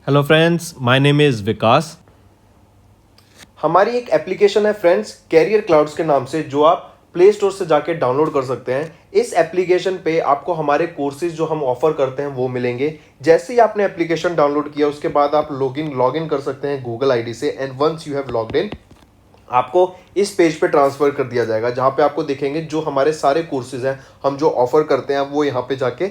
Hello friends, my name is Vikas. हमारी एक application है फ्रेंड्स कैरियर क्लाउड्स के नाम से, जो आप प्ले स्टोर से जाके डाउनलोड कर सकते हैं। इस एप्लीकेशन पे आपको हमारे कोर्सेज जो हम ऑफर करते हैं वो मिलेंगे। जैसे ही आपने एप्लीकेशन डाउनलोड किया उसके बाद आप लॉगिन कर सकते हैं गूगल आईडी से, and once you have logged in आपको इस पेज पे ट्रांसफर कर दिया जाएगा, जहां पे आपको दिखेंगे जो हमारे सारे कोर्सेज हैं, हम जो ऑफर करते हैं वो यहाँ पे जाके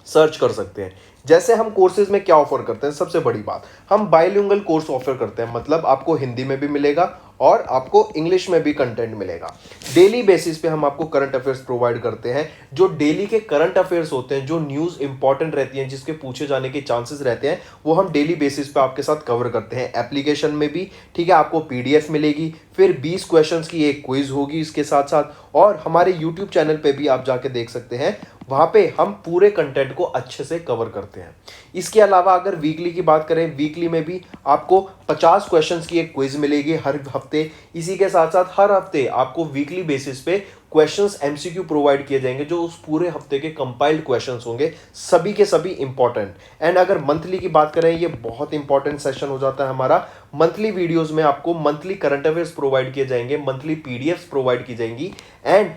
सर्च कर सकते हैं। जैसे हम कोर्सेज में क्या ऑफर करते हैं, सबसे बड़ी बात, हम बाइलिंगुअल कोर्स ऑफर करते हैं, मतलब आपको हिंदी में भी मिलेगा और आपको इंग्लिश में भी कंटेंट मिलेगा। डेली बेसिस पे हम आपको करंट अफेयर्स प्रोवाइड करते हैं। जो डेली के करंट अफेयर्स होते हैं, जो न्यूज़ इंपॉर्टेंट रहती हैं, जिसके पूछे जाने के चांसेस रहते हैं, वो हम डेली बेसिस पे आपके साथ कवर करते हैं एप्लीकेशन में भी। ठीक है, आपको पीडीएफ मिलेगी, फिर 20 क्वेश्चंस की एक क्विज होगी इसके साथ साथ, और हमारे यूट्यूब चैनल पे भी आप जाके देख सकते हैं, वहां पे हम पूरे कंटेंट को अच्छे से कवर करते हैं। इसके अलावा अगर वीकली की बात करें, वीकली में भी आपको 50 क्वेश्चंस की एक क्विज मिलेगी हर हफ्ते। इसी के साथ साथ हर हफ्ते आपको वीकली बेसिस पे क्वेश्चंस एमसीक्यू प्रोवाइड किए जाएंगे, जो उस पूरे हफ्ते के कंपाइल्ड क्वेश्चंस होंगे, सभी के सभी इंपॉर्टेंट। एंड अगर मंथली की बात करें, ये बहुत इंपॉर्टेंट सेशन हो जाता है हमारा। मंथली वीडियोस में आपको मंथली करंट अफेयर्स प्रोवाइड किए जाएंगे, मंथली पीडीएफ प्रोवाइड की जाएंगी, एंड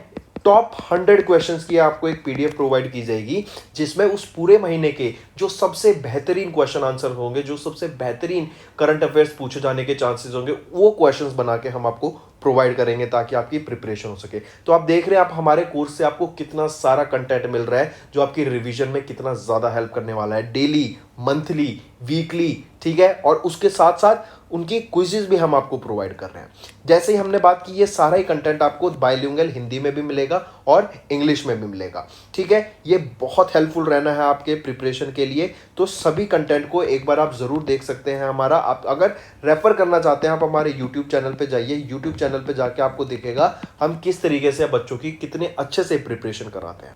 टॉप 100 क्वेश्चंस की आपको एक पीडीएफ प्रोवाइड की जाएगी, जिसमें उस पूरे महीने के जो सबसे बेहतरीन क्वेश्चन आंसर होंगे, जो सबसे बेहतरीन करंट अफेयर्स पूछे जाने के चांसेस होंगे, वो क्वेश्चंस बना के हम आपको प्रोवाइड करेंगे ताकि आपकी प्रिपरेशन हो सके। तो आप देख रहे हैं, आप हमारे कोर्स से आपको कितना सारा कंटेंट मिल रहा है, जो आपकी रिवीजन में कितना ज्यादा हेल्प करने वाला है, डेली, मंथली, वीकली। ठीक है, और उसके साथ साथ उनकी क्विज़ेस भी हम आपको प्रोवाइड कर रहे हैं। जैसे ही हमने बात की, ये सारा ही कंटेंट आपको बाइलिंगुअल हिंदी में भी मिलेगा और इंग्लिश में भी मिलेगा। ठीक है, ये बहुत हेल्पफुल रहना है आपके प्रिपरेशन के लिए। तो सभी कंटेंट को एक बार आप ज़रूर देख सकते हैं हमारा। आप अगर रेफर करना चाहते हैं, आप हमारे यूट्यूब चैनल पे जाइए। यूट्यूब चैनल पे जाके आपको दिखेगा हम किस तरीके से बच्चों की कितने अच्छे से प्रिपरेशन कराते हैं।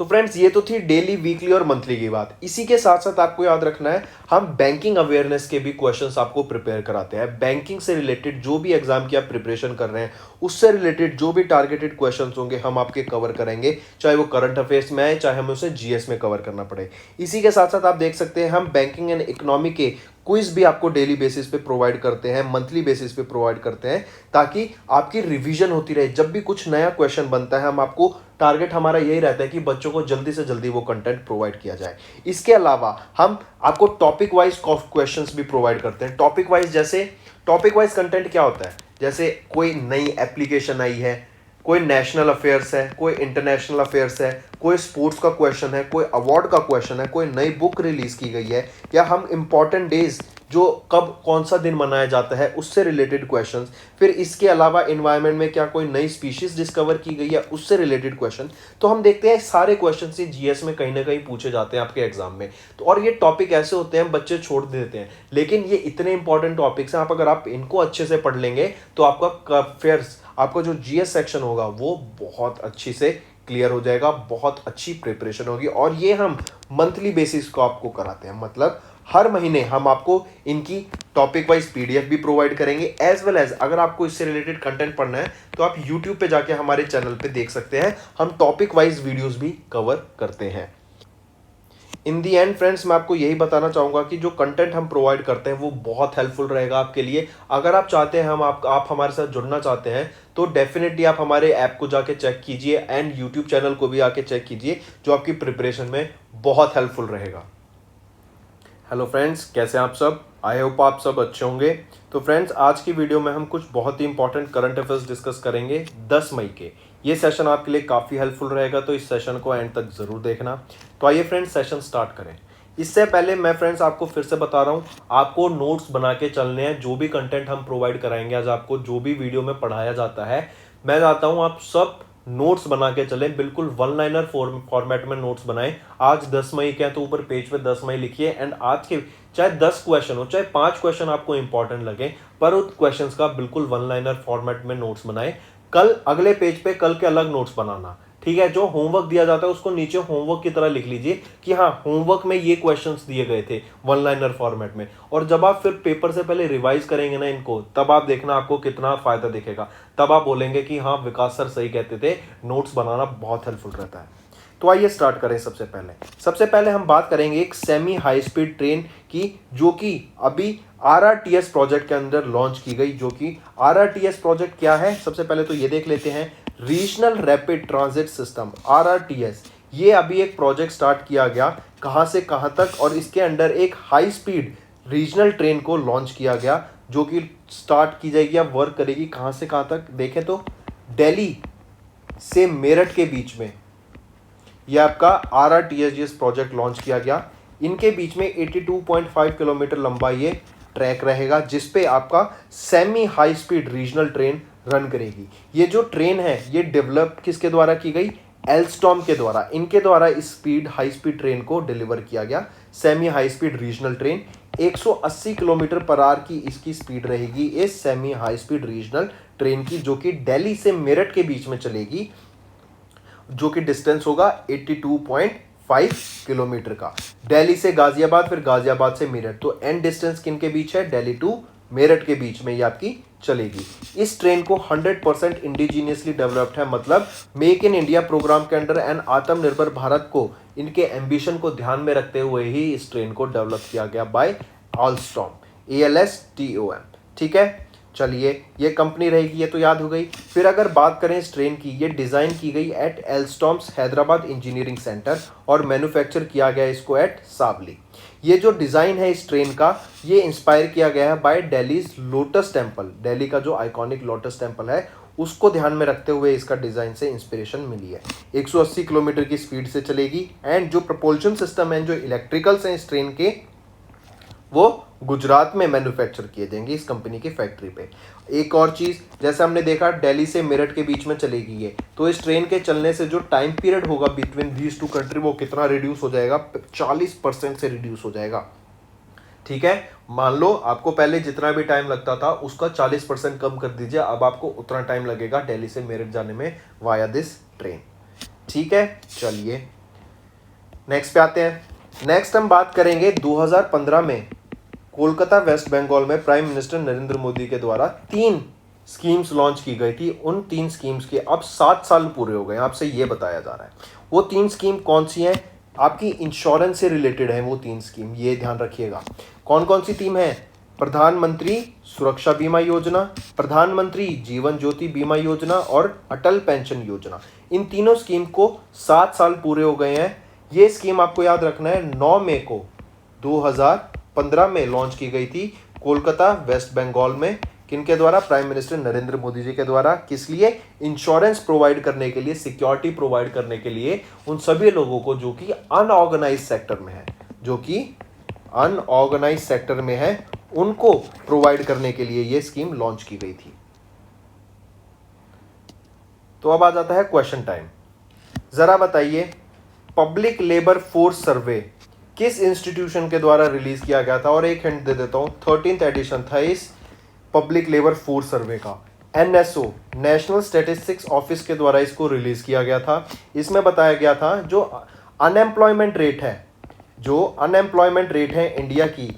तो फ्रेंड्स, ये तो थी डेली, वीकली और मंथली की बात। इसी के साथ साथ आपको याद रखना है, हम बैंकिंग अवेयरनेस के भी क्वेश्चंस आपको प्रिपेयर कराते हैं। बैंकिंग से रिलेटेड जो भी एग्जाम की आप प्रिपरेशन कर रहे हैं, उससे रिलेटेड जो भी टारगेटेड क्वेश्चंस होंगे, हम आपके कवर करेंगे, चाहे वो करंट अफेयर्स में आए, चाहे हमें उसे जीएस में कवर करना पड़े। इसी के साथ साथ आप देख सकते हैं, हम बैंकिंग एंड इकोनॉमी के क्विज भी आपको डेली बेसिस पे प्रोवाइड करते हैं, मंथली बेसिस पे प्रोवाइड करते हैं, ताकि आपकी रिवीजन होती रहे। जब भी कुछ नया क्वेश्चन बनता है, हम आपको टारगेट हमारा यही रहता है कि बच्चों को जल्दी से जल्दी वो कंटेंट प्रोवाइड किया जाए। इसके अलावा हम आपको टॉपिक वाइज क्वेश्चंस भी प्रोवाइड करते हैं। टॉपिक वाइज, जैसे टॉपिक वाइज कंटेंट क्या होता है, जैसे कोई नई एप्लीकेशन आई है, कोई नेशनल अफेयर्स है, कोई इंटरनेशनल अफेयर्स है, कोई स्पोर्ट्स का क्वेश्चन है, कोई अवार्ड का क्वेश्चन है, कोई नई बुक रिलीज की गई है, या हम इंपॉर्टेंट डेज जो कब कौन सा दिन मनाया जाता है उससे रिलेटेड क्वेश्चंस। फिर इसके अलावा एनवायरनमेंट में क्या कोई नई स्पीशीज डिस्कवर की गई है, उससे रिलेटेड क्वेश्चन। तो हम देखते हैं सारे क्वेश्चन से जीएस में कहीं ना कहीं पूछे जाते हैं आपके एग्जाम में। तो और ये टॉपिक ऐसे होते हैं बच्चे छोड़ देते हैं, लेकिन ये इतने इंपॉर्टेंट टॉपिक्स हैं, अगर आप इनको अच्छे से पढ़ लेंगे तो आपका अफेयर्स, आपका जो जीएस सेक्शन होगा वो बहुत अच्छी से क्लियर हो जाएगा, बहुत अच्छी प्रिपरेशन होगी। और ये हम मंथली बेसिस को आपको कराते हैं, मतलब हर महीने हम आपको इनकी टॉपिक वाइज पीडीएफ भी प्रोवाइड करेंगे, एज वेल एज अगर आपको इससे रिलेटेड कंटेंट पढ़ना है तो आप यूट्यूब पे जाके हमारे चैनल पे देख सकते हैं, हम टॉपिक वाइज वीडियोस भी कवर करते हैं। इन दी एंड फ्रेंड्स, मैं आपको यही बताना चाहूँगा कि जो कंटेंट हम प्रोवाइड करते हैं वो बहुत हेल्पफुल रहेगा आपके लिए। अगर आप चाहते हैं आप हमारे साथ जुड़ना चाहते हैं, तो डेफिनेटली आप हमारे ऐप को जाके चेक कीजिए, एंड यूट्यूब चैनल को भी आके चेक कीजिए, जो आपकी प्रिपरेशन में बहुत हेल्पफुल रहेगा। हेलो फ्रेंड्स, कैसे हैं आप सब? आई होप आप सब अच्छे होंगे। तो फ्रेंड्स, आज की वीडियो में हम कुछ बहुत ही इंपॉर्टेंट करंट अफेयर्स डिस्कस करेंगे 10 मई के। ये सेशन आपके लिए काफ़ी हेल्पफुल रहेगा, तो इस सेशन को एंड तक ज़रूर देखना। तो आइए फ्रेंड्स, सेशन स्टार्ट करें। इससे पहले मैं फ्रेंड्स आपको फिर से बता रहा हूँ, आपको नोट्स बना के चलने हैं। जो भी कंटेंट हम प्रोवाइड कराएंगे आज आपको, जो भी वीडियो में पढ़ाया जाता है, मैं चाहता हूँ आप सब नोट्स बना के चलें, बिल्कुल वन लाइनर फॉर्मेट में नोट्स बनाएं। आज 10 मई के हैं तो ऊपर पेज पे 10 मई लिखिए, एंड आज के चाहे 10 क्वेश्चन हो, चाहे 5 क्वेश्चन आपको इंपॉर्टेंट लगे, पर उन क्वेश्चंस का बिल्कुल वन लाइनर फॉर्मेट में नोट्स बनाएं। कल अगले पेज पे कल के अलग नोट्स बनाना, ठीक है। जो होमवर्क दिया जाता है उसको नीचे होमवर्क की तरह लिख लीजिए कि हाँ, होमवर्क में ये क्वेश्चंस दिए गए थे वन लाइनर फॉर्मेट में। और जब आप फिर पेपर से पहले रिवाइज करेंगे ना इनको, तब आप देखना आपको कितना फायदा दिखेगा। तब आप बोलेंगे कि हाँ, विकास सर सही कहते थे, नोट्स बनाना बहुत हेल्पफुल रहता है। तो आइए स्टार्ट करें। सबसे पहले हम बात करेंगे एक सेमी हाई स्पीड ट्रेन की, जो कि अभी RRTS प्रोजेक्ट के अंदर लॉन्च की गई। जो कि RRTS प्रोजेक्ट क्या है, सबसे पहले तो ये देख लेते हैं। Regional rapid transit system, RRTS, ये अभी एक प्रोजेक्ट स्टार्ट किया गया, कहां से कहां तक, और इसके अंडर एक हाई स्पीड रीजनल ट्रेन को लॉन्च किया गया, जो कि स्टार्ट की जाएगी या वर्क करेगी कहां से कहां तक। देखें तो दिल्ली से मेरठ के बीच में यह आपका RRTS प्रोजेक्ट लॉन्च किया गया। इनके बीच में 82.5 किलोमीटर लंबा ये ट्रैक रहेगा, जिसपे आपका semi high speed regional train run करेगी। ये जो ट्रेन है ये डेवलप किसके द्वारा की गई, एल्स्टॉम के द्वारा। इनके द्वारा इस हाई स्पीड ट्रेन को डिलीवर किया गया। Semi high speed regional train 180 kilometre per hour की इसकी स्पीड रहेगी इस semi high speed regional train की, जो कि दिल्ली से मेरठ के बीच में चलेगी, जो कि डिस्टेंस होगा 82.5 किलोमीटर का। दिल्ली से गाजियाबाद, फिर गाजियाबाद से मेरठ, तो एंड डिस्टेंस किन के बीच है, दिल्ली टू मेरठ के बीच में ये आपकी चलेगी। इस ट्रेन को 100% इंडिजीनियसली डेवलप्ड है, मतलब मेक इन इंडिया प्रोग्राम के अंडर एंड आत्मनिर्भर भारत को, इनके एम्बिशन को ध्यान में रखते हुए ही इस ट्रेन को डेवलप किया गया बाय ALSTOM, ALSTOM। ठीक है, चलिए ये कंपनी रहेगी, ये तो याद हो गई। फिर अगर बात करें इस ट्रेन की, ये डिज़ाइन की गई एट एल्स्टॉम्स हैदराबाद इंजीनियरिंग सेंटर और मैन्युफैक्चर किया गया इसको एट सावली। ये जो डिज़ाइन है इस ट्रेन का, ये इंस्पायर किया गया है by Delhi's lotus temple. Delhi का जो आइकॉनिक लोटस टेम्पल है उसको ध्यान में रखते हुए इसका डिज़ाइन से इंस्पिरेशन मिली है। 180 किलोमीटर की स्पीड से चलेगी, एंड जो प्रपोल्शन सिस्टम है, जो इलेक्ट्रिकल्स हैं इस ट्रेन के, वो गुजरात में मैन्युफैक्चर किए जाएंगे इस कंपनी की फैक्ट्री पे। एक और चीज़, जैसे हमने देखा दिल्ली से मेरठ के बीच में चलेगी ये, तो इस ट्रेन के चलने से जो टाइम पीरियड होगा बिटवीन दीज टू कंट्री, वो कितना रिड्यूस हो जाएगा, 40% से रिड्यूस हो जाएगा। ठीक है, मान लो आपको पहले जितना भी टाइम लगता था उसका 40% कम कर दीजिए, अब आपको उतना टाइम लगेगा दिल्ली से मेरठ जाने में वाया दिस ट्रेन। ठीक है, चलिए नेक्स्ट पे आते हैं। नेक्स्ट हम बात करेंगे 2015 में कोलकाता वेस्ट बंगाल में प्राइम मिनिस्टर नरेंद्र मोदी के द्वारा 3 स्कीम्स लॉन्च की गई थी। उन 3 स्कीम्स के अब 7 साल पूरे हो गए, आपसे ये बताया जा रहा है। वो 3 स्कीम कौन सी हैं, आपकी इंश्योरेंस से रिलेटेड है वो 3 स्कीम, ये ध्यान रखिएगा। कौन कौन सी टीम है, प्रधानमंत्री सुरक्षा बीमा योजना, प्रधानमंत्री जीवन ज्योति बीमा योजना और अटल पेंशन योजना। इन तीनों स्कीम को 7 साल पूरे हो गए हैं। ये स्कीम आपको याद रखना है 9 मई को 2015 में लॉन्च की गई थी कोलकाता वेस्ट बंगाल में। किनके द्वारा, प्राइम मिनिस्टर नरेंद्र मोदी जी के द्वारा। किस लिए, इंश्योरेंस प्रोवाइड करने के लिए, सिक्योरिटी प्रोवाइड करने के लिए उन सभी लोगों को जो कि अनऑर्गेनाइज सेक्टर में है, उनको प्रोवाइड करने के लिए ये स्कीम लॉन्च की गई थी। तो अब आ जाता है क्वेश्चन टाइम। जरा बताइए, पब्लिक लेबर फोर्स सर्वे किस इंस्टीट्यूशन के द्वारा रिलीज किया गया था, और एक हिंट दे देता हूं, 13th एडिशन था इस पब्लिक लेबर फोर्स सर्वे का। NSO, नेशनल स्टैटिस्टिक्स ऑफिस के द्वारा इसको रिलीज किया गया था। इसमें बताया गया था जो अनएम्प्लॉयमेंट रेट है इंडिया की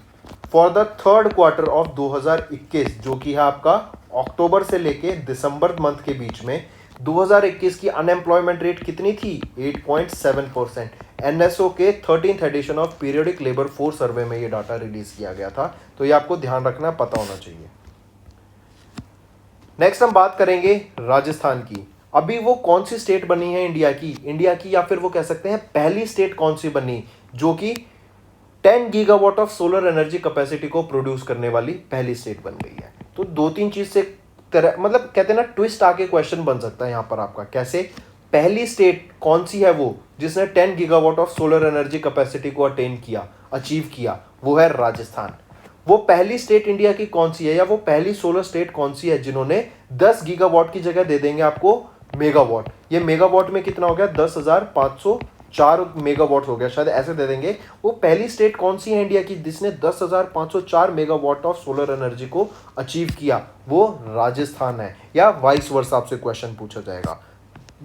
for the 3rd quarter of 2021, जो कि है आपका अक्टूबर से लेके दिसंबर मंथ के बीच में, 2021 की अनएम्प्लॉयमेंट रेट कितनी थी, 8.7%। NSO के 13th edition of periodic labour force survey में ये डाटा रिलीज किया गया था। तो ये आपको ध्यान रखना, पता होना चाहिए। नेक्स्ट हम बात करेंगे राजस्थान की। अभी वो कौन सी स्टेट बनी है इंडिया की, या फिर वो कह सकते हैं पहली स्टेट कौन सी बनी जो कि 10 gigawatt of solar energy capacity को प्रोड्यूस करने वाली पहली स्टेट बन गई है। तो 2-3 चीज से मतलब कहते हैं ना, ट्विस्ट आके क्वेश्चन बन सकता है यहाँ पर आपका। कैसे, पहली स्टेट कौन सी है वो जिसने 10 gigawatt of solar energy capacity को अचीव किया, वो है राजस्थान। वो पहली स्टेट इंडिया की कौन सी है, या वो पहली सोलर स्टेट कौन सी है जिन्होंने 10 गीगावाट की जगह दे देंगे आपको मेगावाट। ये मेगावाट में कितना हो गया, 10,504 मेगावाट हो गया, शायद ऐसे दे देंगे। वो पहली स्टेट कौन सी है इंडिया की जिसने 10,504 मेगावाट ऑफ सोलर एनर्जी को अचीव किया, वो राजस्थान है। या वाइस वर्सा आपसे क्वेश्चन पूछा जाएगा,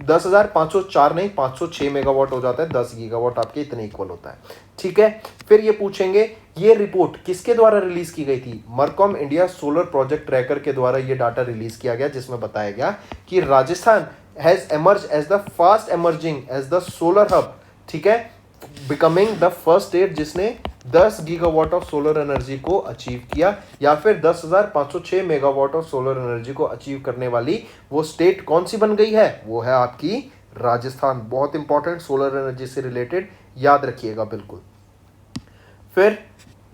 10,504 नहीं, 506 मेगावाट हो जाता है, 10 गीगावाट आपके इतने इक्वल होता है। ठीक है, फिर ये पूछेंगे ये रिपोर्ट किसके द्वारा रिलीज की गई थी, मरकॉम इंडिया सोलर प्रोजेक्ट ट्रैकर के द्वारा ये डाटा रिलीज किया गया, जिसमें बताया गया कि Rajasthan has emerge as the fast emerging as the solar hub, ठीक है, बिकमिंग द फर्स्ट स्टेट जिसने 10 गीगावाट ऑफ सोलर एनर्जी को अचीव किया, या फिर 10,506 मेगावाट ऑफ सोलर एनर्जी को अचीव करने वाली वो स्टेट कौन सी बन गई है? वो है आपकी राजस्थान। बहुत इंपॉर्टेंट, सोलर एनर्जी से रिलेटेड, याद रखिएगा बिल्कुल। फिर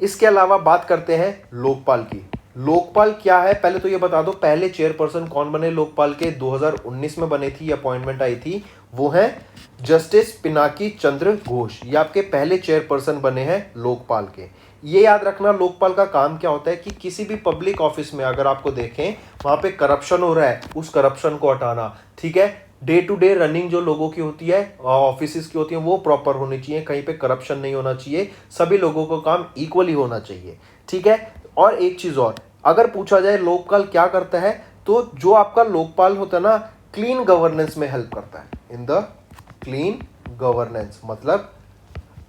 इसके अलावा बात करते हैं लोकपाल की। लोकपाल क्या है पहले तो ये बता दो, पहले चेयरपर्सन कौन बने लोकपाल के? 2019 में बने थी, अपॉइंटमेंट आई थी, वो है जस्टिस पिनाकी चंद्र घोष। ये आपके पहले चेयरपर्सन बने हैं लोकपाल के। ये याद रखना लोकपाल का काम क्या होता है कि किसी भी पब्लिक ऑफिस में अगर आपको देखें वहां पे करप्शन हो रहा है, उस करप्शन को हटाना, ठीक है, डे टू डे रनिंग जो लोगों की होती है, ऑफिस की होती है, वो प्रॉपर होनी चाहिए, कहीं पे करप्शन नहीं होना चाहिए, सभी लोगों को काम इक्वली होना चाहिए, ठीक है। और एक चीज और, अगर पूछा जाए लोकपाल क्या करता है, तो जो आपका लोकपाल होता है ना, क्लीन गवर्नेंस में हेल्प करता है। इन द क्लीन गवर्नेंस मतलब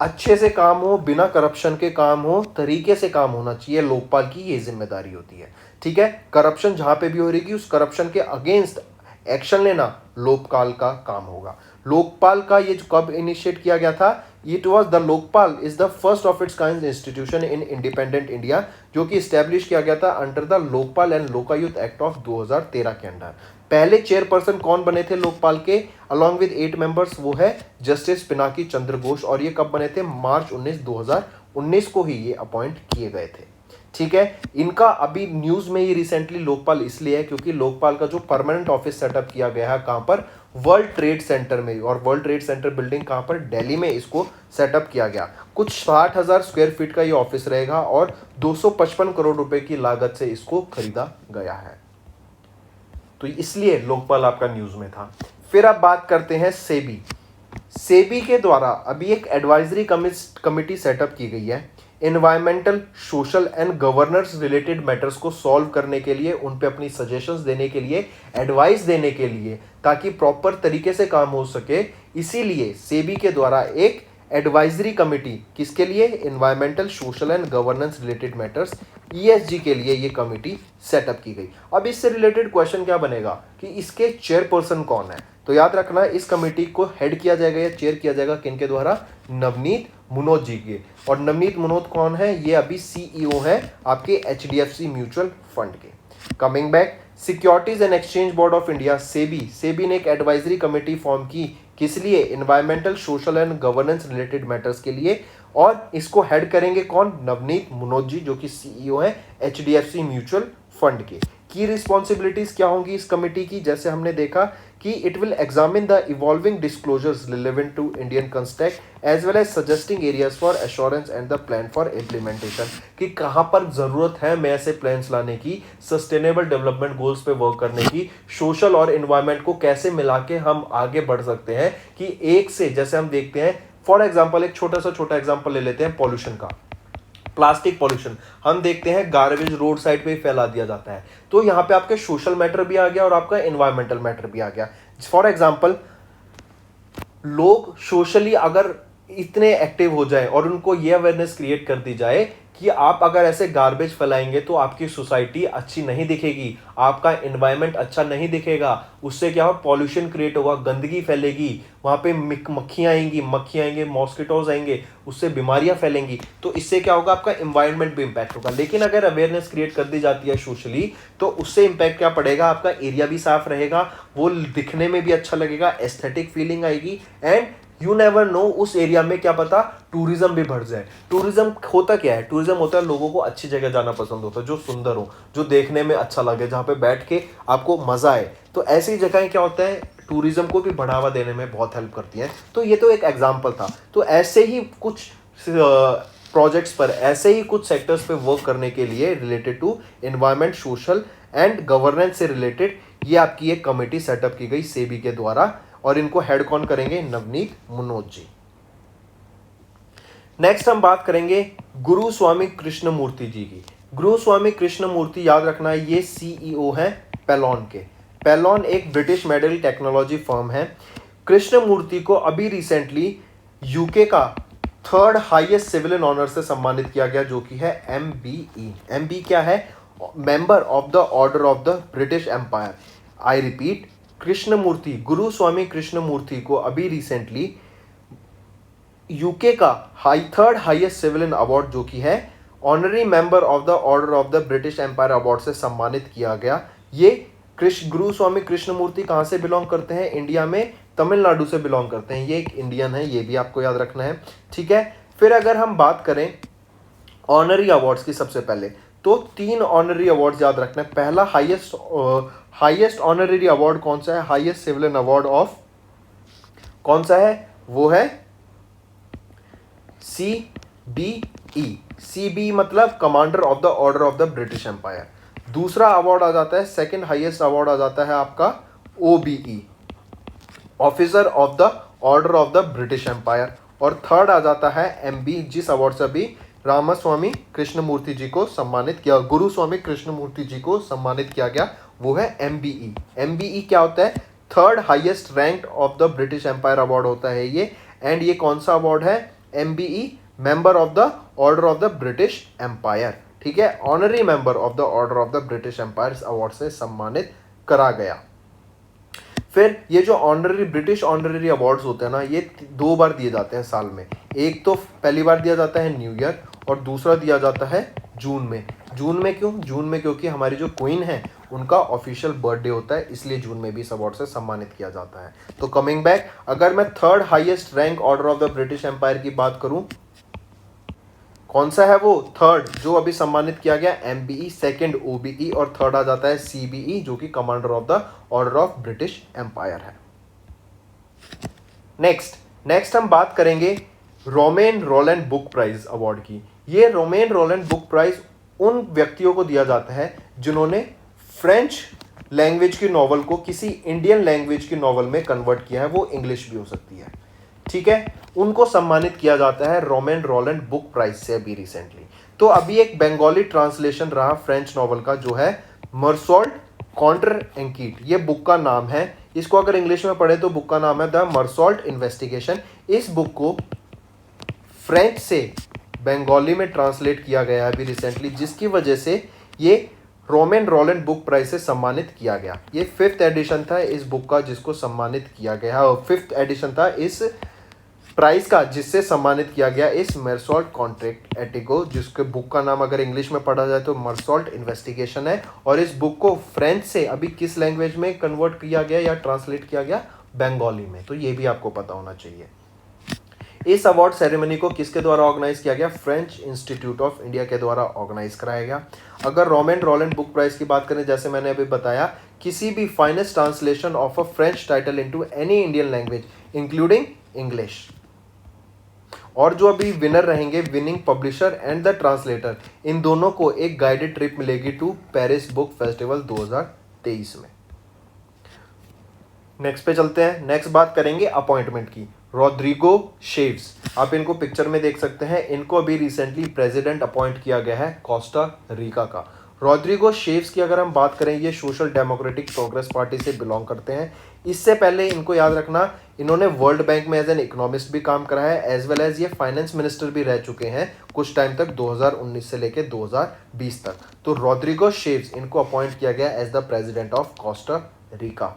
अच्छे से काम हो, बिना करप्शन के काम हो, तरीके से काम होना चाहिए, लोकपाल की ये जिम्मेदारी होती है, ठीक है। करप्शन जहां पे भी हो रही, उस करप्शन के अगेंस्ट एक्शन लेना लोकपाल का काम होगा। लोकपाल का ये जो कब इनिशिएट किया गया था, it was the Lokpal is the first of its kind institution in independent India, जो कि स्टैब्लिश किया गया था under the Lokpal and Lokayukta act of 2013 के अंडर। पहले चेयरपर्सन कौन बने थे लोकपाल के अलॉन्ग विद 8 मेंबर्स? वो है जस्टिस पिनाकी चंद्र घोष, और ये कब बने थे? मार्च 19 2019 को ही ये अपॉइंट किए गए थे, ठीक है। इनका अभी न्यूज में ये रिसेंटली लोकपाल इसलिए है क्योंकि लोकपाल का जो परमानेंट ऑफिस सेटअप किया गया है कहां पर? वर्ल्ड ट्रेड सेंटर में। और वर्ल्ड ट्रेड सेंटर बिल्डिंग कहां पर? दिल्ली में इसको सेटअप किया गया। कुछ 60,000 स्क्वायर फीट का ये ऑफिस रहेगा और 255 करोड़ रुपए की लागत से इसको खरीदा गया है, तो इसलिए लोकपाल आपका न्यूज में था। फिर अब बात करते हैं सेबी। सेबी के द्वारा अभी एक एडवाइजरी कमिटी सेटअप की गई है environmental, social and governance related matters को सॉल्व करने के लिए, उन पे अपनी सजेशंस देने के लिए, एडवाइस देने के लिए, ताकि प्रॉपर तरीके से काम हो सके। इसीलिए सेबी के द्वारा एक एडवाइजरी कमिटी, किसके लिए? Environmental, social and governance related matters, ESG के लिए ये कमिटी सेटअप की गई। अब इससे रिलेटेड क्वेश्चन क्या बनेगा कि इसके चेयरपर्सन कौन है? तो याद रखना इस कमिटी को हेड किया जाएगा या चेयर किया जाएगा किनके द्वारा? नवनीत मुनोज जी के। और नवनीत मुनोज कौन है? ये अभी CEO हैं आपके HDFC म्यूचुअल फंड के। Coming back, securities and exchange board of India, SEBI ने एक एडवाइजरी कमेटी फॉर्म की, किस लिए? Environmental, social and governance related matters के लिए, और इसको हेड करेंगे कौन? नवनीत मुनोज जी, जो कि CEO है HDFC म्यूचुअल फंड के। की रिस्पॉन्सिबिलिटीज क्या होंगी इस कमेटी की? जैसे हमने देखा कि it will examine the evolving disclosures relevant to Indian construct as well as suggesting areas for assurance and the plan for implementation, कि कहां पर जरूरत है में ऐसे प्लान्स लाने की, सस्टेनेबल डेवलपमेंट गोल्स पे वर्क करने की, सोशल और एनवायरमेंट को कैसे मिला के हम आगे बढ़ सकते हैं, कि एक से, जैसे हम देखते हैं फॉर एग्जाम्पल, एक छोटा एग्जाम्पल ले लेते हैं पॉल्यूशन का। प्लास्टिक पॉल्यूशन हम देखते हैं गार्बेज रोड साइड पे ही फैला दिया जाता है, तो यहाँ पे आपके सोशल मैटर भी आ गया और आपका एनवायरमेंटल मैटर भी आ गया। फॉर एग्जांपल, लोग सोशली अगर इतने एक्टिव हो जाए और उनको ये अवेयरनेस क्रिएट कर दी जाए कि आप अगर ऐसे गार्बेज फैलाएंगे तो आपकी सोसाइटी अच्छी नहीं दिखेगी, आपका एनवायरनमेंट अच्छा नहीं दिखेगा, उससे क्या होगा? पॉल्यूशन क्रिएट होगा, गंदगी फैलेगी, वहां पे मक्खियां आएंगी, मॉस्किटोज आएंगे, उससे बीमारियां फैलेंगी, तो इससे क्या होगा? आपका एनवायरनमेंट भी इंपैक्ट होगा। लेकिन अगर अवेयरनेस क्रिएट कर दी जाती है सोशली, तो उससे इंपैक्ट क्या पड़ेगा? आपका एरिया भी साफ रहेगा, वो दिखने में भी अच्छा लगेगा, एस्थेटिक फीलिंग आएगी, एंड यू नेवर नो उस एरिया में क्या पता टूरिज्म भी बढ़ जाए। टूरिज्म होता क्या है? टूरिज्म होता है लोगों को अच्छी जगह जाना पसंद होता है, जो सुंदर हो, जो देखने में अच्छा लगे, जहाँ पे बैठ के आपको मजा आए। तो ऐसी जगहें क्या होता है, टूरिज्म को भी बढ़ावा देने में बहुत हेल्प करती हैं। तो ये तो एक एग्जाम्पल था। तो ऐसे ही कुछ प्रोजेक्ट्स पर, ऐसे ही कुछ सेक्टर्स पे वर्क करने के लिए related to environment, social and governance से रिलेटेड ये आपकी एक कमेटी सेटअप की गई सेबी के द्वारा, और इनको हेड कौन करेंगे? नवनीत मुनोज जी। नेक्स्ट हम बात करेंगे गुरु स्वामी कृष्ण मूर्ति जी की। गुरु स्वामी कृष्ण मूर्ति, याद रखना है, ये CEO हैं पेलॉन के। पेलॉन एक ब्रिटिश मेडिकल टेक्नोलॉजी फर्म है। कृष्ण मूर्ति को अभी रिसेंटली UK का 3rd हाईएस्ट सिविलियन ऑनर से सम्मानित किया गया, जो कि है MBE। MB क्या है? Member of the order of the British Empire. I repeat, Krishnamurthy, Guru Swami Krishnamurthy को अभी रिसेंटली यूके का थर्ड हाईएस्ट सिविलियन अवार्ड जो कि है honorary member of the order of the British Empire award से सम्मानित किया गया। ये गुरु स्वामी कृष्णमूर्ति कहाँ से बिलोंग करते हैं? इंडिया में तमिलनाडु से बिलोंग करते हैं। ये एक इंडियन है, ये भी आपको याद रखना है, ठीक है। फिर अगर हम बात करें ऑनरी अवार्ड्स की, सबसे पहले तो 3 ऑनरी अवार्ड्स याद रखना है। पहला हाईएस्ट ऑनररी अवार्ड कौन सा है? हाईएस्ट सिविलियन अवार्ड ऑफ कौन सा है? वो है CBE। CBE मतलब commander of the order of the British Empire. दूसरा अवार्ड आ जाता है, सेकंड हाईएस्ट अवार्ड आ जाता है आपका OBE, officer of the order of the British Empire. और थर्ड आ जाता है MB, जिस अवार्ड से अभी रामास्वामी कृष्णमूर्ति जी को सम्मानित किया, गुरु स्वामी कृष्णमूर्ति जी को सम्मानित किया गया, वो है MBE। MBE क्या होता है? Third highest rank of the British Empire award होता है ये। एंड ये कौन सा अवार्ड है? MBE, member of the order of the British Empire, ठीक है। Honorary member of the order of the British Empire award से सम्मानित करा गया। फिर ये जो ब्रिटिश ऑनररी अवार्ड्स होते हैं ना, ये 2 बार दिए जाते हैं साल में। एक तो पहली बार दिया जाता है न्यू ईयर, और दूसरा दिया जाता है जून में। जून में क्यों? जून में क्योंकि हमारी जो क्वीन है उनका ऑफिशियल बर्थडे होता है, इसलिए जून में भी इस अवार्ड से सम्मानित किया जाता है। तो कमिंग बैक, अगर मैं third highest rank Order of the British Empire की बात करूं, कौन सा है वो? थर्ड जो अभी सम्मानित किया गया MBE, सेकंड OBE और थर्ड आ जाता है CBE जो कि commander of the order of British empire है। नेक्स्ट हम बात करेंगे Romain Rolland book prize award की। ये रोमेन रोलैंड बुक प्राइज उन व्यक्तियों को दिया जाता है जिन्होंने फ्रेंच लैंग्वेज की नॉवल को किसी इंडियन लैंग्वेज की नॉवल में कन्वर्ट किया है, वो इंग्लिश भी हो सकती है, ठीक है। उनको सम्मानित किया जाता है रोमेन रोलैंड बुक प्राइज से अभी रिसेंटली। तो अभी एक बंगाली ट्रांसलेशन रहा फ्रेंच नॉवल का जो है मर्सॉल्ट कॉन्ट्र एंकीट, ये बुक का नाम है। इसको अगर इंग्लिश में पढ़े तो बुक का नाम है द मर्सॉल्ट इन्वेस्टिगेशन। इस बुक को फ्रेंच से बंगाली में ट्रांसलेट किया गया है अभी रिसेंटली, जिसकी वजह से ये रोमेन रोलैंड बुक प्राइज से सम्मानित किया गया। ये 5th एडिशन था इस बुक का जिसको सम्मानित किया गया, और 5th एडिशन था इस प्राइज का जिससे सम्मानित किया गया इस मर्सॉल्ट कॉन्ट्रैक्ट एटिगो, जिसके बुक का नाम अगर इंग्लिश में पढ़ा जाए तो मर्सॉल्ट इन्वेस्टिगेशन है। और इस बुक को फ्रेंच से अभी किस लैंग्वेज में कन्वर्ट किया गया या ट्रांसलेट किया गया? बंगाली में। तो ये भी आपको पता होना चाहिए। इस अवार्ड सेरेमनी को किसके द्वारा ऑर्गेनाइज किया गया? फ्रेंच इंस्टीट्यूट ऑफ इंडिया के द्वारा ऑर्गेनाइज कराया गया। अगर रोमेन रोलैंड बुक प्राइज की बात करें, जैसे मैंने अभी बताया, किसी भी finest translation of a French title into any Indian language including English. और जो अभी विनर रहेंगे, winning publisher and the translator, इन दोनों को एक गाइडेड ट्रिप मिलेगी टू पेरिस बुक फेस्टिवल 2023 में। नेक्स्ट पे चलते हैं। नेक्स्ट बात करेंगे अपॉइंटमेंट की। रोड्रिगो शेव्स, आप इनको पिक्चर में देख सकते हैं, इनको अभी रिसेंटली प्रेसिडेंट अपॉइंट किया गया है कोस्टा रिका का। रोड्रिगो शेव्स की अगर हम बात करें, ये सोशल डेमोक्रेटिक प्रोग्रेस पार्टी से बिलोंग करते हैं। इससे पहले इनको याद रखना, इन्होंने वर्ल्ड बैंक में एज एन इकोनॉमिस्ट भी काम करा है, एज वेल एज ये फाइनेंस मिनिस्टर भी रह चुके हैं कुछ टाइम तक, 2019 से लेकर 2020 तक। तो रोड्रिगो शेव्स, इनको अपॉइंट किया गया as the president of Costa Rica.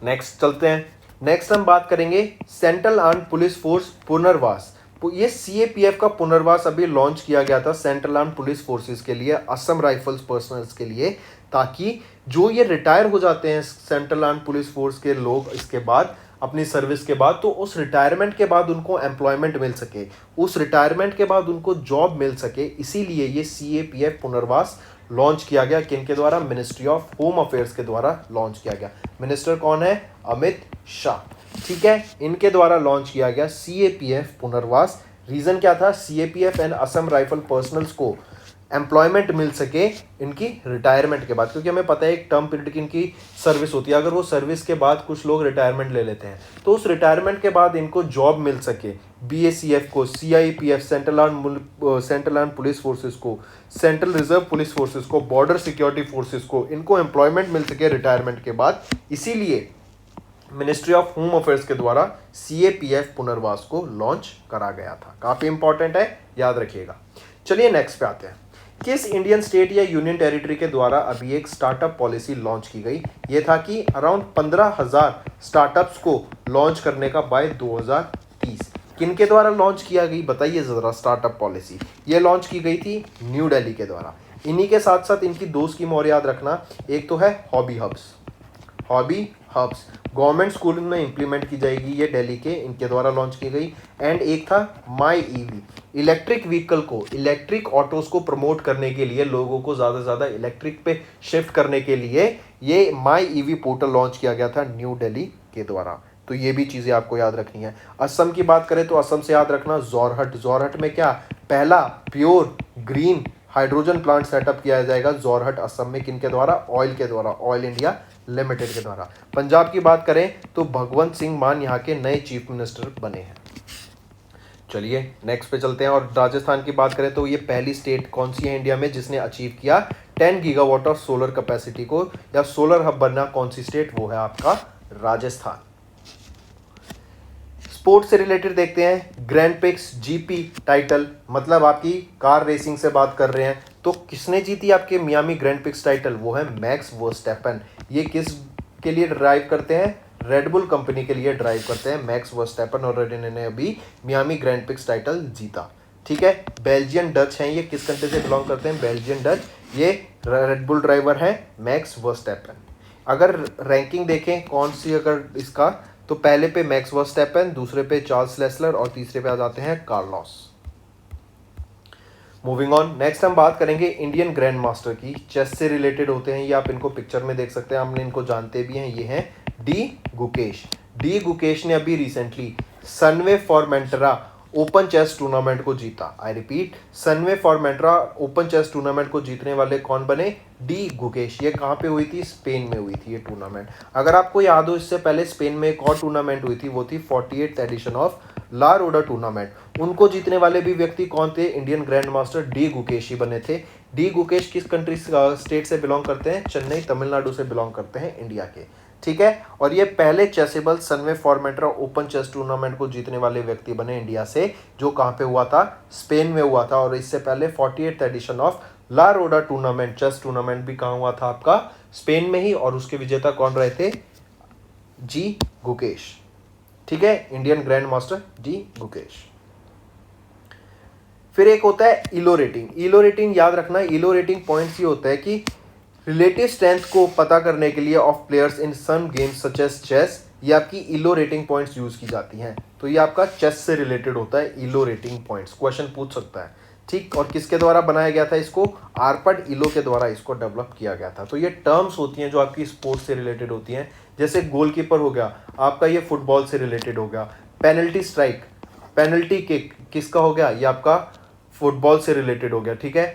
Next चलते हैं। नेक्स्ट हम बात करेंगे सेंट्रल आर्म्ड पुलिस फोर्स पुनर्वास। ये CAPF का पुनर्वास अभी लॉन्च किया गया था सेंट्रल आर्म्ड पुलिस फोर्सेस के लिए, असम राइफल्स पर्सनल्स के लिए, ताकि जो ये रिटायर हो जाते हैं सेंट्रल आर्म्ड पुलिस फोर्स के लोग इसके बाद अपनी सर्विस के बाद, तो उस रिटायरमेंट के बाद उनको एम्प्लॉयमेंट मिल सके, उस रिटायरमेंट के बाद उनको जॉब मिल सके। इसीलिए ये CAPF पुनर्वास लॉन्च किया गया। किनके द्वारा? मिनिस्ट्री ऑफ होम अफेयर्स के द्वारा लॉन्च किया गया। मिनिस्टर कौन है? अमित शाह, ठीक है। इनके द्वारा लॉन्च किया गया CAPF पुनर्वास। रीजन क्या था? CAPF and Assam rifle personnels को एम्प्लॉयमेंट मिल सके इनकी रिटायरमेंट के बाद, क्योंकि हमें पता है एक टर्म पीरियड की इनकी सर्विस होती है। अगर वो सर्विस के बाद कुछ लोग रिटायरमेंट ले लेते हैं, तो उस रिटायरमेंट के बाद इनको जॉब मिल सके। BACF को, CIPF central armed police forces को, सेंट्रल रिजर्व पुलिस फोर्सेस को, बॉर्डर सिक्योरिटी फोर्सेस को, इनको एम्प्लॉयमेंट मिल सके रिटायरमेंट के बाद। इसीलिए मिनिस्ट्री ऑफ होम अफेयर्स के द्वारा CAPF पुनर्वास को लॉन्च करा गया था। काफी इंपॉर्टेंट है, याद रखिएगा। चलिए नेक्स्ट पे आते हैं। किस इंडियन स्टेट या यूनियन टेरिटरी के द्वारा अभी एक स्टार्टअप पॉलिसी लॉन्च की गई? ये था कि अराउंड 15,000 स्टार्टअप्स को लॉन्च करने का बाय 2030। किन के द्वारा लॉन्च किया गई बताइए जरा स्टार्टअप पॉलिसी? ये लॉन्च की गई थी न्यू दिल्ली के द्वारा। इन्हीं के साथ साथ इनकी दो स्कीम और याद रखना, एक तो है हॉबी हब्स गवर्नमेंट स्कूल में इंप्लीमेंट की जाएगी, ये दिल्ली के इनके द्वारा लॉन्च की गई। एंड एक था माई ईवी, इलेक्ट्रिक व्हीकल को, इलेक्ट्रिक ऑटोज को प्रमोट करने के लिए, लोगों को ज़्यादा से ज़्यादा इलेक्ट्रिक पे शिफ्ट करने के लिए ये माई ईवी पोर्टल लॉन्च किया गया था न्यू दिल्ली के द्वारा। तो ये भी चीज़ें आपको याद रखनी है। असम की बात करें तो असम से याद रखना जोरहट में क्या पहला pure green hydrogen plant setup किया जाएगा जोरहट असम में, किन के द्वारा? ऑयल के द्वारा, ऑयल इंडिया लिमिटेड के द्वारा। पंजाब की बात करें तो भगवंत सिंह मान यहाँ के नए चीफ मिनिस्टर बने हैं। चलिए नेक्स्ट पे चलते हैं। और राजस्थान की बात करें तो ये पहली स्टेट कौन सी है इंडिया में जिसने अचीव किया 10 गीगावाट ऑफ सोलर कैपेसिटी को, या सोलर हब बनना कौन सी स्टेट? वो है आपका राजस्थान। स्पोर्ट्स से रिलेटेड देखते हैं। ग्रैंड प्रिक्स जीपी टाइटल, मतलब आपकी कार रेसिंग से बात कर रहे हैं, तो किसने जीती आपके मियामी ग्रैंड प्रिक्स टाइटल? वो है मैक्स वर्स्टैपन। ये किस के लिए ड्राइव करते हैं? रेडबुल कंपनी के लिए ड्राइव करते हैं मैक्स वर्स्टैपन, और इन्होंने अभी मियामी ग्रैंड प्रिक्स टाइटल जीता। ठीक है, बेल्जियन डच हैं ये, किस कंट्री से बिलोंग करते हैं? Belgian Dutch. ये रेडबुल ड्राइवर है मैक्स वर्स्टैपन। अगर रैंकिंग देखें कौन सी, अगर इसका, तो पहले पे मैक्स वर्स्टैपन, दूसरे पे चार्ल्स लेसलर और तीसरे पे आ जाते हैं कार्लोस। मूविंग ऑन, नेक्स्ट हम बात करेंगे इंडियन ग्रैंड मास्टर की। चेस से रिलेटेड होते हैं ये, आप इनको पिक्चर में देख सकते हैं, हमने इनको जानते भी हैं। ये हैं डी गुकेश। डी गुकेश ने अभी recently Sunway Formentera open chess tournament को जीता। I repeat, Sunway Formentera open chess tournament को जीतने वाले कौन बने? डी गुकेश। ये कहाँ पे हुई थी? स्पेन में हुई थी ये टूर्नामेंट। अगर आपको याद हो, इससे पहले स्पेन में एक और टूर्नामेंट हुई थी, वो थी 48th edition of La Roda tournament. उनको जीतने वाले भी व्यक्ति कौन थे? Indian grand master D Gukesh ही बने थे। डी गुकेश किस कंट्री स्टेट से बिलोंग करते हैं? चेन्नई तमिलनाडु से बिलोंग करते हैं, इंडिया के। ठीक है, और ये पहले Chessable Sunway Formentera open chess tournament को जीतने वाले व्यक्ति बने इंडिया से, जो कहाँ पे हुआ था? स्पेन में हुआ था। और इससे पहले 48th edition of La Roda tournament, chess tournament भी कहाँ हुआ था? आपका स्पेन में ही। और उसके विजेता कौन रहे थे? जी गुकेश। ठीक है, इंडियन ग्रैंड मास्टर जी गुकेश। फिर एक होता है इलो रेटिंग। इलो रेटिंग याद रखना, इलो रेटिंग पॉइंट्स ये होता है कि रिलेटिव स्ट्रेंथ को पता करने के लिए of players in some games such as chess, ये आपकी इलो रेटिंग पॉइंट्स यूज की जाती हैं। तो ये आपका चेस से रिलेटेड होता है इलो रेटिंग पॉइंट्स, क्वेश्चन पूछ सकता है। ठीक, और किसके द्वारा बनाया गया था इसको? आर्पड इलो के द्वारा इसको डेवलप किया गया था। तो ये टर्म्स होती हैं जो आपकी स्पोर्ट्स से रिलेटेड होती हैं। जैसे गोलकीपर हो गया आपका, ये फुटबॉल से रिलेटेड हो गया। पेनल्टी स्ट्राइक, पेनल्टी किक किसका हो गया? ये आपका फुटबॉल से रिलेटेड हो गया। ठीक है,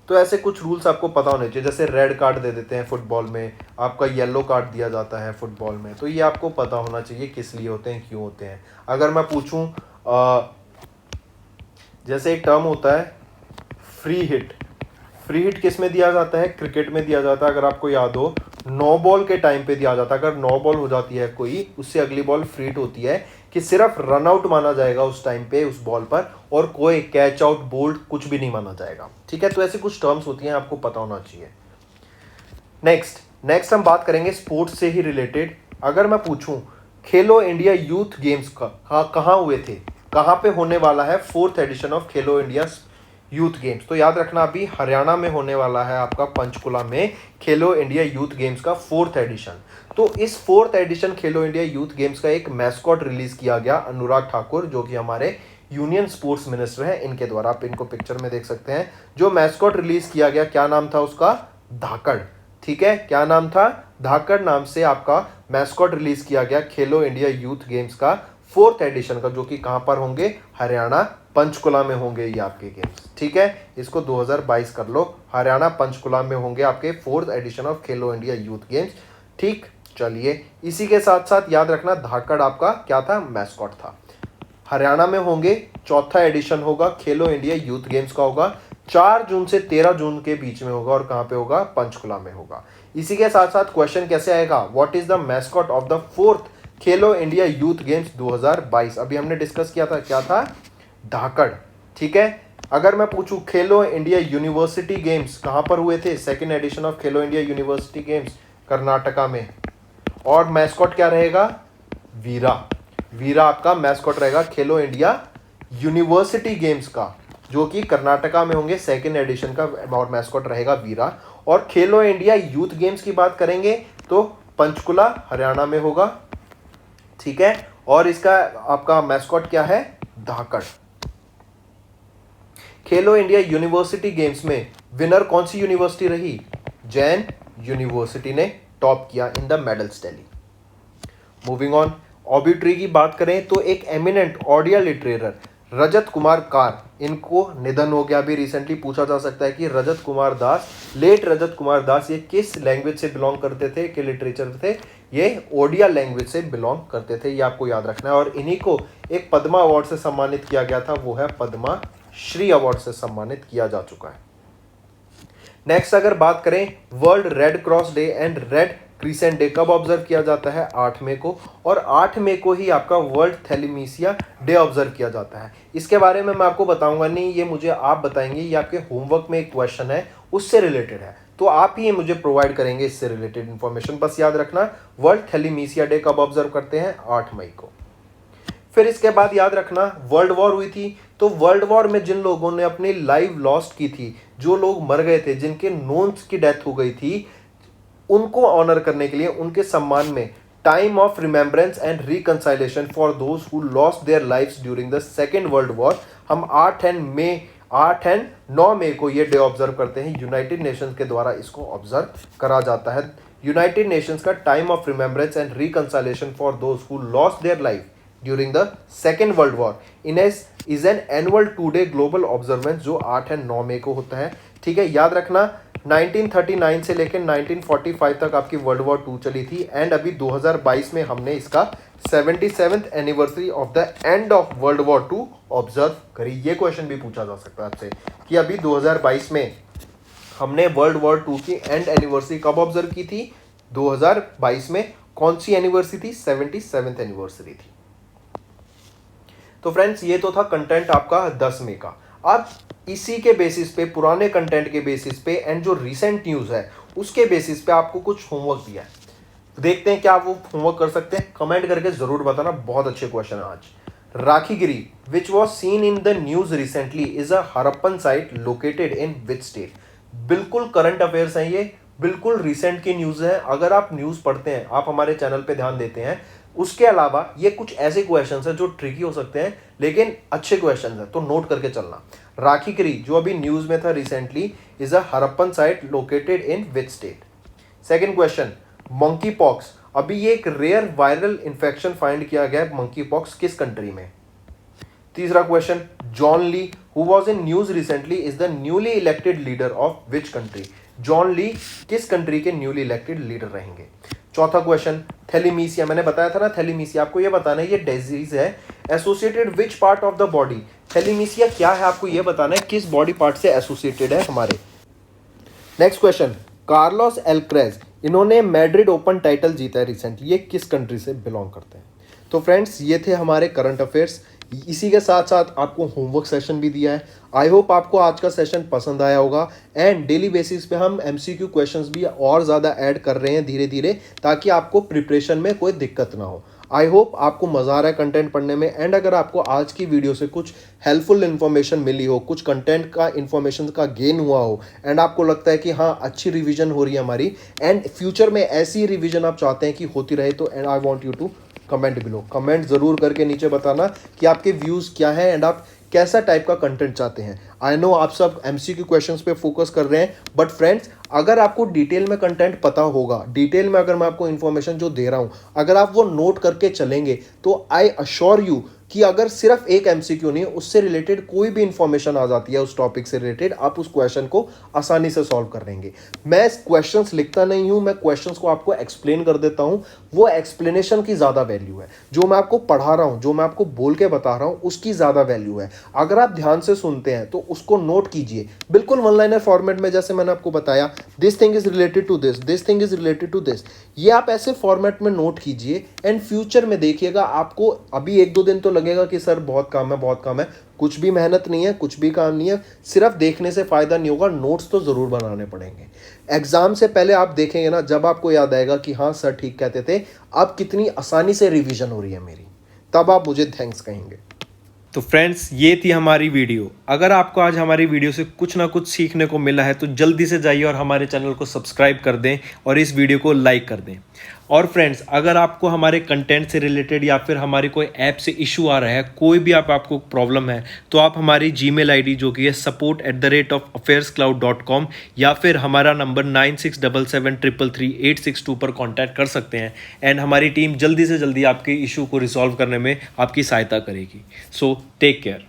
तो ऐसे कुछ रूल्स आपको पता होने चाहिए। जैसे रेड कार्ड दे देते हैं फुटबॉल में, आपका येलो कार्ड दिया जाता है फुटबॉल में, तो ये आपको पता होना चाहिए किस लिए होते हैं, क्यों होते हैं। अगर मैं पूछूं, जैसे एक टर्म होता है फ्री हिट। फ्री हिट किस में दिया जाता है? क्रिकेट में दिया जाता है। अगर आपको याद हो, 9 बॉल के टाइम पे दिया जाता है। अगर 9 बॉल हो जाती है कोई, उससे अगली बॉल फ्री हिट होती है, कि सिर्फ रन आउट माना जाएगा उस टाइम पे उस बॉल पर, और कोई कैच आउट बोल्ड कुछ भी नहीं माना जाएगा। ठीक है, तो ऐसी कुछ टर्म्स होती हैं, आपको पता होना चाहिए। नेक्स्ट हम बात करेंगे स्पोर्ट्स से ही रिलेटेड। अगर मैं पूछूं खेलो इंडिया यूथ गेम्स का कहाँ हुए थे, कहाँ पे होने वाला है 4th addition of Khelo India youth games, तो याद रखना अभी हरियाणा में होने वाला है आपका पंचकुला में खेलो इंडिया यूथ गेम्स का 4th एडिशन। तो इस 4th एडिशन खेलो इंडिया यूथ गेम्स का एक मैस्कॉट रिलीज किया गया अनुराग ठाकुर, जो कि हमारे यूनियन स्पोर्ट्स मिनिस्टर हैं, इनके द्वारा। आप इनको पिक्चर में देख सकते हैं। जो मैस्कॉट रिलीज किया गया, क्या नाम था उसका? धाकड़। ठीक है, क्या नाम था? धाकड़ नाम से आपका मैस्कॉट रिलीज किया गया खेलो इंडिया यूथ गेम्स का 4th एडिशन का, जो कि कहां पर होंगे? हरियाणा पंचकुला में होंगे ये आपके गेम्स। ठीक है, इसको 2022 कर लो, हरियाणा पंचकुला में होंगे आपके 4th addition of Khelo India youth games. ठीक, चलिए इसी के साथ साथ याद रखना धाकड़ आपका क्या था? मैस्कॉट था। हरियाणा में होंगे, 4था एडिशन होगा खेलो इंडिया यूथ गेम्स का, होगा 4 जून से 13 जून के बीच में होगा, और कहां पे होगा? पंचकुला में होगा। इसी के साथ साथ क्वेश्चन कैसे आएगा? What is the mascot of the 4th Khelo India youth games 2022? अभी हमने डिस्कस किया था, क्या था? धाकड़। ठीक है, अगर मैं पूछूं खेलो इंडिया यूनिवर्सिटी गेम्स कहाँ पर हुए थे, second edition of Khelo India University games Karnataka में, और मैस्कॉट क्या रहेगा, वीरा। वीरा आपका मैस्कॉट रहेगा खेलो इंडिया यूनिवर्सिटी गेम्स का, जो कि कर्नाटका में होंगे, सेकेंड एडिशन का, और मैस्कॉट रहेगा वीरा। और खेलो इंडिया यूथ गेम्स की बात करेंगे तो पंचकुला हरियाणा में होगा, ठीक है, और इसका आपका मैस्कॉट क्या है, धाकड़। खेलो इंडिया यूनिवर्सिटी गेम्स में विनर कौन सी यूनिवर्सिटी रही, जैन यूनिवर्सिटी ने टॉप किया in the medals tally. Moving on, obituary की बात करें तो एक एमिनेंट ऑडियो लिटरेचर रजत कुमार कार, इनको निधन हो गया। अभी रिसेंटली पूछा जा सकता है कि रजत कुमार दास, लेट रजत कुमार दास, ये किस लैंग्वेज से बिलोंग करते थे, के लिटरेचर थे, ये ओडिया लैंग्वेज से बिलोंग करते थे, ये आपको याद रखना है। और इन्हीं को एक पद्मा अवार्ड से सम्मानित किया गया था, वो है पद्मा श्री अवार्ड से सम्मानित किया जा चुका है। नेक्स्ट अगर बात करें world red cross day and red crescent day कब ऑब्जर्व किया जाता है, 8 मई को, और 8 मई को ही आपका वर्ल्ड थैलेमीसिया डे ऑब्जर्व किया जाता है। इसके बारे में मैं आपको बताऊंगा नहीं, ये मुझे आप बताएंगे, ये आपके होमवर्क में एक क्वेश्चन है, उससे रिलेटेड है, तो आप ही मुझे प्रोवाइड करेंगे इससे रिलेटेड इन्फॉर्मेशन। बस याद रखना वर्ल्ड थैलेमीसिया डे कब ऑब्जर्व करते हैं, 8 मई को। फिर इसके बाद याद रखना वर्ल्ड वॉर हुई थी, तो वर्ल्ड वॉर में जिन लोगों ने अपनी लाइफ लॉस्ट की थी, जो लोग मर गए थे, जिनके नोन्स की डेथ हो गई थी, उनको ऑनर करने के लिए, उनके सम्मान में time of remembrance and reconciliation for those who lost their lives during the Second World War, हम 8 एंड 9 मई को ये डे ऑब्जर्व करते हैं। यूनाइटेड नेशंस के द्वारा इसको ऑब्जर्व करा जाता है। यूनाइटेड नेशंस का time of remembrance and reconciliation for those who lost their life during the Second World War is an annual 2-day global observance, जो 8 एंड 9 मई को होता है, ठीक है। याद रखना 1939 से लेकर 1945 तक आपकी वर्ल्ड वॉर 2 चली थी, एंड अभी 2022 में हमने इसका 77th anniversary of the end of world war 2 observe करी। ये क्वेश्चन भी पूछा जा सकता है आपसे कि अभी 2022 में हमने वर्ल्ड वॉर 2 की एंड एनिवर्सरी कब ऑब्जर्व की थी, 2022 में कौन सी एनिवर्सरी थी, 77th एनिवर्सरी थी। तो फ्रेंड्स ये तो था कंटेंट आपका 10 मई का। अब इसी के बेसिस पे, पुराने कंटेंट के बेसिस पे एंड जो रीसेंट न्यूज़ है उसके बेसिस पे आपको कुछ होमवर्क दिया है, देखते हैं क्या आप वो होमवर्क कर सकते हैं, कमेंट करके जरूर बताना। बहुत अच्छे क्वेश्चन है आज। Rakhigarhi which was seen in the news recently is a Harappan site located in which state. बिल्कुल करंट अफेयर्स हैं ये, बिल्कुल रिसेंट की न्यूज़ है। अगर आप न्यूज़ पढ़ते हैं, आप हमारे चैनल पे ध्यान देते हैं, उसके अलावा ये कुछ ऐसे क्वेश्चंस हैं जो ट्रिकी हो सकते हैं लेकिन अच्छे क्वेश्चंस हैं, तो नोट करके चलना। राखीगिरी जो अभी न्यूज़ में था recently is a Harappan site located in which state. Second question, monkey pox, अभी ये एक रेयर वायरल इन्फेक्शन फाइंड किया गया है, मंकी पॉक्स किस कंट्री में। तीसरा question, John Lee who was in news recently is the newly elected leader of which country. John Lee किस कंट्री के न्यूली इलेक्टेड लीडर रहेंगे। चौथा क्वेश्चन, थैलेमीसिया, मैंने बताया था ना थैलेमीसिया, आपको ये बताना है ये डिजीज है associated which part of the body. Thalassaemia क्या है आपको ये बताना है, किस बॉडी पार्ट से एसोसिएटेड है हमारे। नेक्स्ट क्वेश्चन, कार्लोस एल्क्रेज, इन्होंने मैड्रिड ओपन टाइटल जीता है रिसेंटली, ये किस कंट्री से बिलोंग करते हैं। तो फ्रेंड्स ये थे हमारे करंट अफेयर्स, इसी के साथ साथ आपको होमवर्क सेशन भी दिया है। आई होप आपको आज का सेशन पसंद आया होगा, एंड डेली बेसिस पे हम एमसीक्यू क्वेश्चंस भी और ज़्यादा ऐड कर रहे हैं धीरे धीरे, ताकि आपको प्रिपरेशन में कोई दिक्कत ना हो। आई होप आपको मज़ा आ रहा है कंटेंट पढ़ने में, एंड अगर आपको आज की वीडियो से कुछ हेल्पफुल इन्फॉर्मेशन मिली हो, कुछ कंटेंट का इन्फॉर्मेशन का गेन हुआ हो, एंड आपको लगता है कि हाँ अच्छी रिवीजन हो रही है हमारी, एंड फ्यूचर में ऐसी रिवीजन आप चाहते हैं कि होती रहे, तो and I want you to comment below, comment ज़रूर करके नीचे बताना कि आपके व्यूज़ क्या हैं एंड आप कैसा टाइप का कंटेंट चाहते हैं। आई नो आप सब एमसीक्यू क्वेश्चंस पे फोकस कर रहे हैं, बट फ्रेंड्स अगर आपको डिटेल में कंटेंट पता होगा, डिटेल में अगर मैं आपको इन्फॉर्मेशन जो दे रहा हूँ अगर आप वो नोट करके चलेंगे, तो आई अश्योर यू कि अगर सिर्फ एक एमसीक्यू नहीं, उससे रिलेटेड कोई भी इंफॉर्मेशन आ जाती है उस टॉपिक से रिलेटेड, आप उस क्वेश्चन को आसानी से सॉल्व कर लेंगे। मैं क्वेश्चंस लिखता नहीं हूं, मैं क्वेश्चंस को आपको एक्सप्लेन कर देता हूं, वो एक्सप्लेनेशन की ज़्यादा वैल्यू है। जो मैं आपको पढ़ा रहा हूं, जो मैं आपको बोल के बता रहा हूं, उसकी ज़्यादा वैल्यू है। अगर आप ध्यान से सुनते हैं तो उसको नोट कीजिए, बिल्कुल वन लाइनर फॉर्मेट में, जैसे मैंने आपको बताया this thing is related to this, this thing is related to this, ये आप ऐसे फॉर्मेट में नोट कीजिए, एंड फ्यूचर में देखिएगा आपको अभी 1-2 दिन तो लगेगा कि सर बहुत काम है, बहुत काम है। कुछ भी मेहनत नहीं है, कुछ भी काम नहीं है, सिर्फ देखने से फ़ायदा नहीं होगा, नोट्स तो ज़रूर बनाने पड़ेंगे। एग्ज़ाम से पहले आप देखेंगे ना, जब आपको याद आएगा कि हाँ सर ठीक कहते थे, अब कितनी आसानी से रिवीजन हो रही है मेरी, तब आप मुझे थैंक्स कहेंगे। तो फ्रेंड्स, ये थी हमारी वीडियो। अगर आपको आज हमारी वीडियो से कुछ ना कुछ सीखने को मिला है तो जल्दी से जाइए और हमारे चैनल को सब्सक्राइब कर दें और इस वीडियो को लाइक कर दें। और फ्रेंड्स, अगर आपको हमारे कंटेंट से रिलेटेड या फिर हमारी कोई ऐप से इशू आ रहा है, कोई भी आपको प्रॉब्लम है, तो आप हमारी जीमेल आईडी जो कि है support@affairscloud.com या फिर हमारा नंबर 9677333862 पर कॉन्टैक्ट कर सकते हैं एंड हमारी टीम जल्दी से जल्दी आपके इशू को रिजॉल्व करने में आपकी सहायता करेगी। So take care.